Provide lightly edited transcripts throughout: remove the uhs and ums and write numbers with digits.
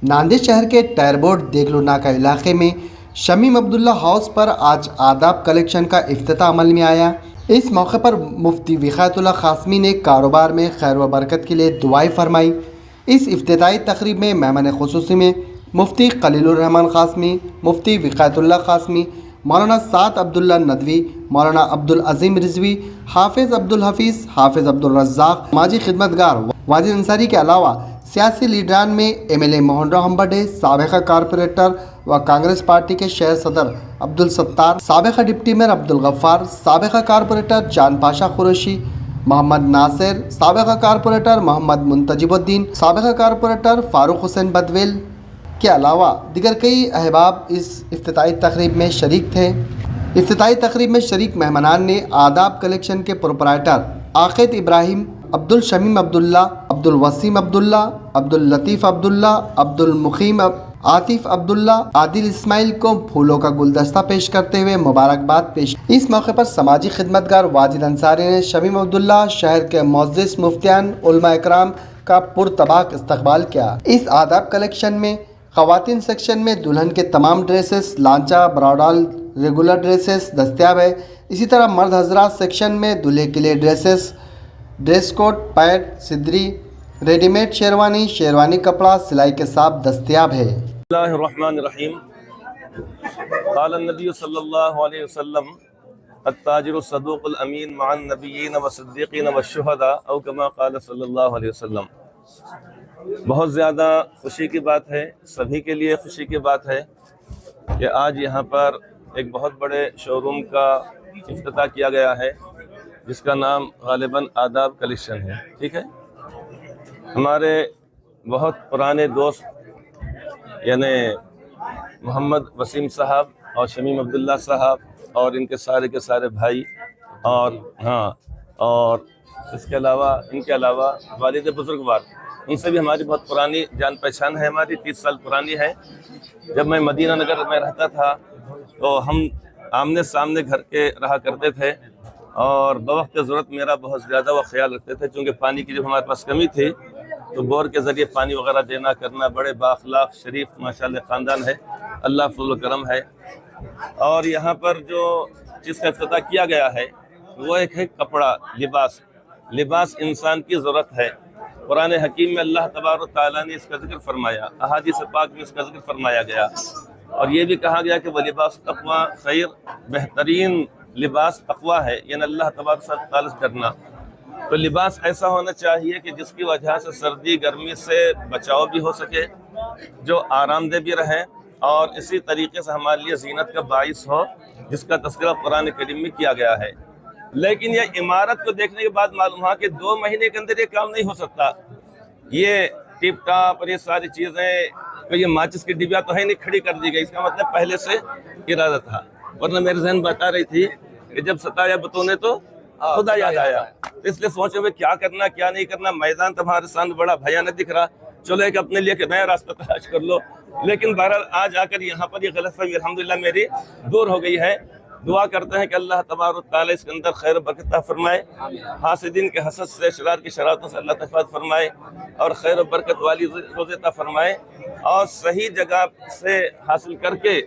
नांदेड़ शहर के टायरबोर्ड देगलू नाका इलाके में शमीम अब्दुल्ला हाउस पर आज आदाब कलेक्शन का इफ्तिताह अमल में आया। इस मौके पर मुफ्ती विकायतुल्लाह कासमी ने कारोबार में खैर व बरकत के लिए दुआएं फरमाई। इस इफ्तिताही तकरीब में मेहमान खुसूसी में मुफ्ती खलीलुर रहमान कासमी, मुफ्ती विकायतुल्लाह कासमी, मौलाना साद अब्दुल्ला नदवी, मौलाना अब्दुल अजीम रिजवी, हाफिज़ अब्दुल हफीज़, हाफिज़ अब्दुल रज़्ज़ाक, माजी खिदमतगार वाजिद अंसारी के अलावा सियासी लीडरान में एमएलए मोहन राव हम्बडे, साबिक़ा कारपोरेटर व कांग्रेस पार्टी के शहर सदर अब्दुल सत्तार, साबिक़ा डिप्टी मेयर अब्दुल गफ्फार, साबिक़ा कारपोरेटर जान पाशा कुरैशी, मोहम्मद नासिर, साबिक़ा कारपोरेटर मोहम्मद मुंतजिबुद्दीन, साबिक़ा कारपोरेटर फारूक हुसैन बदवेल के अलावा दिगर कई अहबाब इस इफ्तिताही तकरीब में शरीक थे। इफ्तिताही तकरीब में शरीक मेहमानान ने आदाब कलेक्शन के प्रोपराइटर आकिद इब्राहिम, अब्दुल शमीम अब्दुल्ला, अब्दुल वसीम अब्दुल्ला, अब्दुल लतीफ़ अब्दुल्ला, अब्दुल मुकीम आतिफ अब्दुल्ला, आदिल इस्माइल को फूलों का गुलदस्ता पेश करते हुए मुबारकबाद पेश। इस मौके पर समाजी खिदमतगार वाजिद अंसारी ने शमीम अब्दुल्ला शहर के मोअज़्ज़िज़ मुफ्तियान उलमा इकराम का पुरतबाक इस्तकबाल किया। इस आदाब कलेक्शन में ख़वातीन सेक्शन में दुल्हन के तमाम ड्रेसेस, लांचा, ब्राउडाल, रेगुलर ड्रेसेस दस्तियाब है। इसी तरह मर्द हजरात सेक्शन में दूल्हे के लिए ड्रेसेस, ड्रेस कोट, पैड, सिदरी, रेडीमेड शेरवानी, शेरवानी कपड़ा सिलाई के साथ दस्तियाब है। बिस्मिल्लाहिर्रहमानिर्रहीम। क़ाल नबी सल्लल्लाहु अलैहि वसल्लम अत्ताजिरु सदूक़ुल अमीन मअन नबिय्यीन व सिद्दीक़ीन व शुहदा औ कमा क़ाल सल्लल्लाहु अलैहि वसल्लम। बहुत ज़्यादा खुशी की बात है, सभी के लिए खुशी की बात है कि आज यहाँ पर एक बहुत बड़े शोरूम का इफ्तिताह किया गया है जिसका नाम गालिबन आदाब कलेक्शन है। ठीक है, हमारे बहुत पुराने दोस्त यानी मोहम्मद वसीम साहब और शमीम अब्दुल्ला साहब और इनके सारे भाई और इसके अलावा इनके अलावा वालिद बुजुर्गवार, उनसे भी हमारी बहुत पुरानी जान पहचान है, हमारी 30 साल पुरानी है। जब मैं मदीना नगर में रहता था तो हम आमने सामने घर के रहा करते थे और बवक्त ज़रूरत मेरा बहुत ज़्यादा वो ख्याल रखते थे, क्योंकि पानी की जब हमारे पास कमी थी तो बोर के ज़रिए पानी वगैरह देना करना। बड़े बाअखलाक शरीफ माशाल्लाह ख़ानदान है, अल्लाह फज़ल करम है। और यहाँ पर जो चीज़ का इफ्तिताह किया गया है वो एक है कपड़ा, लिबास। लिबास इंसान की ज़रूरत है। कुरान हकीम में अल्लाह तबारक व तआला ने इसका जिक्र फरमाया, अहादीस पाक में इसका जिक्र फरमाया गया और ये भी कहा गया कि वह लिबास तक़वा खैर, बेहतरीन लिबास तक़वा है, यानी अल्लाह तबारक व तआला से डरना। तो लिबास ऐसा होना चाहिए कि जिसकी वजह से सर्दी गर्मी से बचाव भी हो सके, जो आरामदेह भी रहे और इसी तरीके से हमारे लिए ज़ीनत का बाइस हो, जिसका तज़किरा कुरान करीम में किया गया है। लेकिन यह इमारत को देखने के बाद मालूम हुआ कि 2 महीने के अंदर ये काम नहीं हो सकता। ये टिप टॉप और ये सारी चीज़ें, तो ये माचिस की डिबिया तो है नहीं, खड़ी कर दी गई। इसका मतलब पहले से इरादा था, वरना मेरे जहन बता रही थी कि जब सताया बतौने तो खुदा याद आया। तो इसलिए सोचे हुए क्या करना क्या नहीं करना। मैदान तुम्हारे सामने बड़ा भयानक दिख रहा, चलो एक अपने लिए नया रास्ता तलाश कर लो। लेकिन बहरहाल आज आकर यहाँ पर ये गलतफहमी अल्हम्दुलिल्लाह मेरी दूर हो गई है। दुआ करते हैं कि अल्लाह तबारक तआला इसके अंदर खैर बरकत फरमाए, हासिदीन के हसद से, शरार की शरारतों से अल्लाह तहफ़्फ़ुज़ फरमाए और खैर बरकत वाली रोज़े अता फरमाए और सही जगह से हासिल करके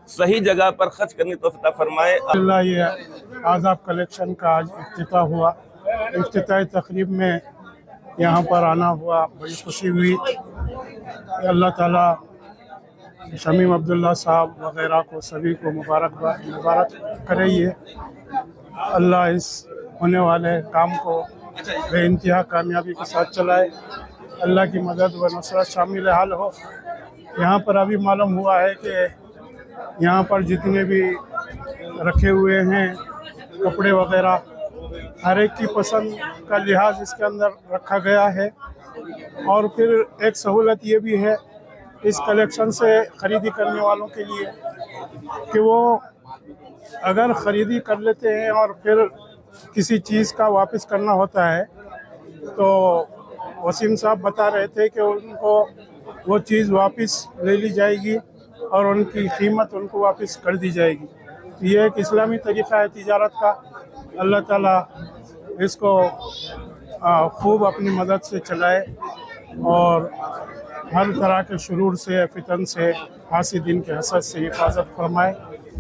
सही जगह पर खर्च करने की तौफ़ीक़ अता फरमाए। ये आदाब कलेक्शन का आज इफ्तिताह हुआ। इफ्तिताही तकरीब में यहाँ पर आना हुआ, बड़ी खुशी हुई। अल्लाह ताला शमीम अब्दुल्ला साहब वगैरह को सभी को मुबारक करे। ये अल्लाह इस होने वाले काम को बेइंतहा कामयाबी के साथ चलाए, अल्लाह की मदद व नुसरत शामिल हाल हो। यहाँ पर अभी मालूम हुआ है कि यहाँ पर जितने भी रखे हुए हैं कपड़े वगैरह, हर एक की पसंद का लिहाज इसके अंदर रखा गया है। और फिर एक सहूलत ये भी है इस कलेक्शन से ख़रीदी करने वालों के लिए कि वो अगर ख़रीदी कर लेते हैं और फिर किसी चीज़ का वापस करना होता है तो वसीम साहब बता रहे थे कि उनको वो चीज़ वापस ले ली जाएगी और उनकी कीमत उनको वापस कर दी जाएगी। ये एक इस्लामी तरीक़ा है तिजारत का। अल्लाह ताला इसको खूब अपनी मदद से चलाए और हर तरह के शुरूर से, फितन से, हासिदीन के हसद से हिफाजत फरमाए।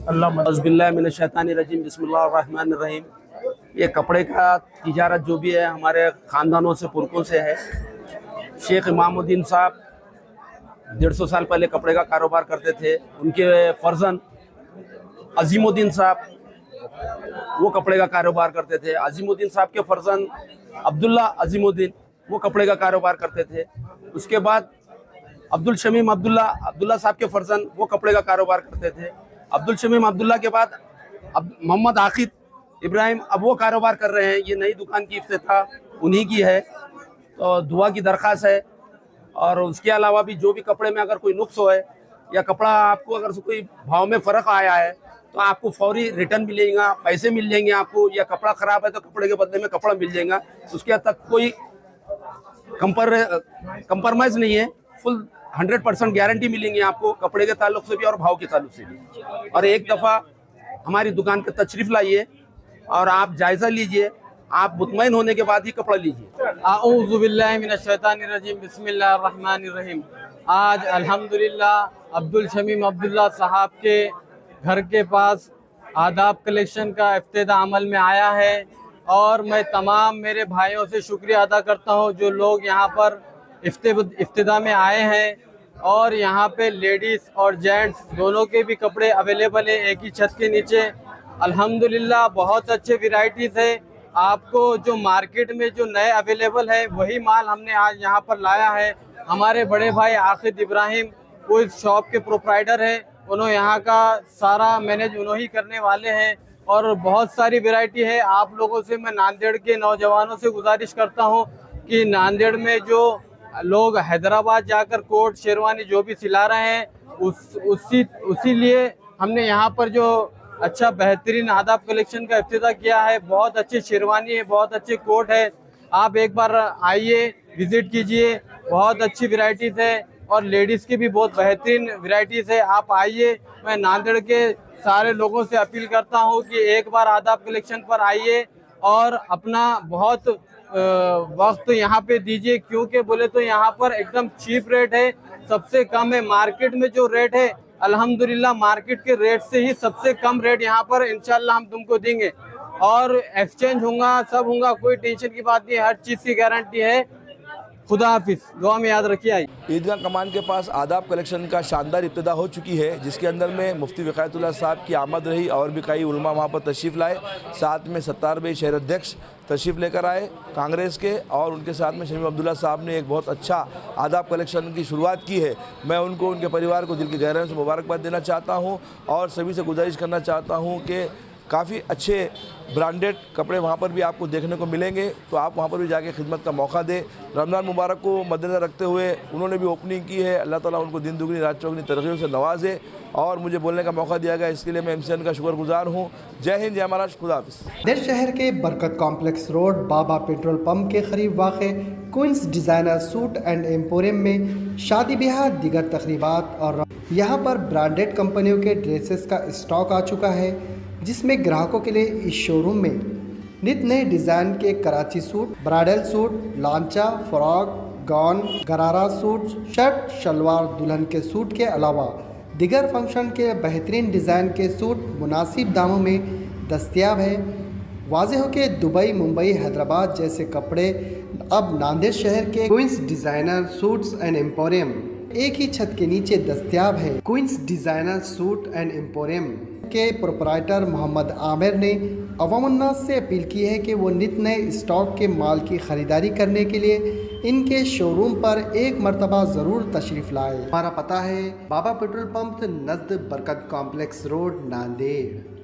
अल्लाह मदद। औज़ुबिल्लाहिमिनश्शैतानिर्रजीम, बिस्मिल्लाहिर्रहमानिर्रहीम। ये कपड़े का तिजारत जो भी है हमारे ख़ानदानों से, पुरखों से है। शेख इमामुद्दीन साहब 150 साल पहले कपड़े का कारोबार करते थे। उनके फर्जन अजीमुद्दीन साहब वो कपड़े का कारोबार करते थे। अजीमुद्दीन साहब के फर्जन अब्दुल्ला अजीमुद्दीन वो कपड़े का कारोबार करते थे। उसके बाद अब्दुल शमीम अब्दुल्ला साहब के फर्जन वो कपड़े का कारोबार करते थे। अब्दुल शमीम अब्दुल्ला के बाद अब मोहम्मद आकिब इब्राहिम अब वो कारोबार कर रहे हैं। ये नई दुकान की इफ्तिताह उन्हीं की है, तो दुआ की दरख्वास्त है। और उसके अलावा भी जो भी कपड़े में अगर कोई नुक्स हो है या कपड़ा आपको अगर कोई भाव में फ़र्क आया है तो आपको फौरी रिटर्न मिलेगा, पैसे मिल जाएंगे आपको। या कपड़ा ख़राब है तो कपड़े के बदले में कपड़ा मिल जाएगा। उसके हद तक कोई कंप्रोमाइज़ नहीं है। फुल 100% गारंटी मिलेंगी आपको कपड़े के ताल्लुक से भी और भाव के ताल्लुक से भी। और एक दफ़ा हमारी दुकान पर तशरीफ़ लाइए और आप जायज़ा लीजिए, आप मुतमईन होने के बाद ही कपड़ा लीजिए। औज़ुबिल्लाहिमिनश्शैतानिर्रजीम, बिस्मिल्लाहिर्रहमानिर्रहीम। आज अल्हम्दुलिल्लाह अब्दुल शमीम अब्दुल्ला साहब के घर के पास आदाब कलेक्शन का इफ्तिताह अमल में आया है। और मैं तमाम मेरे भाइयों से शुक्रिया अदा करता हूँ जो लोग यहाँ पर इफ्तिताह में आए हैं। और यहाँ पे लेडीज़ और जेंट्स दोनों के भी कपड़े अवेलेबल हैं एक ही छत के नीचे। अल्हम्दुलिल्लाह बहुत अच्छे वैरायटीज़ है। आपको जो मार्केट में जो नए अवेलेबल है वही माल हमने आज यहाँ पर लाया है। हमारे बड़े भाई आकिब इब्राहिम वो इस शॉप के प्रोप्राइटर हैं, उन्होंने यहाँ का सारा मैनेज उन्होंने ही करने वाले हैं। और बहुत सारी वैरायटी है। आप लोगों से मैं नांदेड़ के नौजवानों से गुजारिश करता हूँ कि नांदेड़ में जो लोग हैदराबाद जाकर कोट शेरवानी जो भी सिला रहे हैं उसी लिए हमने यहाँ पर जो अच्छा बेहतरीन आदाब कलेक्शन का इफ्तिताह किया है। बहुत अच्छी शेरवानी है, बहुत अच्छे कोट है। आप एक बार आइए, विजिट कीजिए, बहुत अच्छी वैरायटीज़ है। और लेडीज़ की भी बहुत बेहतरीन वैरायटीज़ है। आप आइए, मैं नांदेड़ के सारे लोगों से अपील करता हूँ कि एक बार आदाब कलेक्शन पर आइए और अपना बहुत वक्त यहाँ पे दीजिए, क्योंकि बोले तो यहाँ पर एकदम चीप रेट है, सबसे कम है। मार्केट में जो रेट है अल्हम्दुलिल्लाह मार्केट के रेट से ही सबसे कम रेट यहाँ पर इंशाल्लाह हम तुमको देंगे। और एक्सचेंज होगा, सब होगा, कोई टेंशन की बात नहीं है, हर चीज़ की गारंटी है। खुदा हाफिज, दुआ में याद रखिए। आई ईदगाह कमान के पास आदाब कलेक्शन का शानदार इब्तिदा हो चुकी है, जिसके अंदर में मुफ्ती विकायतुल्लाह साहब की आमद रही और भी कई उलमा वहाँ पर तशरीफ़ लाए। साथ में 70 भाई शहर अध्यक्ष तशरीफ़ लेकर आए कांग्रेस के, और उनके साथ में शमीम अब्दुल्ला साहब ने एक बहुत अच्छा आदाब कलेक्शन की शुरुआत की है। मैं उनको, उनके परिवार को दिल की गहराइयों से मुबारकबाद देना चाहता हूँ और सभी से गुजारिश करना चाहता हूँ कि काफ़ी अच्छे ब्रांडेड कपड़े वहाँ पर भी आपको देखने को मिलेंगे, तो आप वहाँ पर भी जाके खिदमत का मौका दें। रमज़ान मुबारक को मद्देनज़र रखते हुए उन्होंने भी ओपनिंग की है। अल्लाह ताला उनको दिन दुगनी रात चौगनी तरक्कियों से नवाजे और मुझे बोलने का मौका दिया गया, इसके लिए मैं MCN का शुक्रगुजार हूँ। जय हिंद, जय महाराष्ट्र, खुदा हाफिज़। नांदेड़ शहर के Barkat complex road Baba petrol pump के करीब वाक़े Queens designer suit and emporium में शादी ब्याह दीगर तकरीबात और यहाँ पर ब्रांडेड कंपनियों के ड्रेसेस का स्टॉक आ चुका है, जिसमें ग्राहकों के लिए इस शोरूम में नित नए डिज़ाइन के कराची सूट, ब्राइडल सूट, लांचा, फ्रॉक, गाउन, गरारा सूट, शर्ट, शलवार, दुल्हन के सूट के अलावा दिगर फंक्शन के बेहतरीन डिज़ाइन के सूट मुनासिब दामों में दस्तयाब है। वाज़ेह हो कि दुबई, मुंबई, हैदराबाद जैसे कपड़े अब नांदेड़ शहर के queens designer suits and emporium एक ही छत के नीचे दस्तयाब है। Queens designer suit and emporium के प्रोपराइटर मोहम्मद आमिर ने अवामुन्नास से अपील की है कि वो नित नए स्टॉक के माल की ख़रीदारी करने के लिए इनके शोरूम पर एक मरतबा ज़रूर तशरीफ़ लाए। हमारा पता है बाबा पेट्रोल पंप नज़द बरकत कॉम्प्लेक्स रोड, नांदेड़।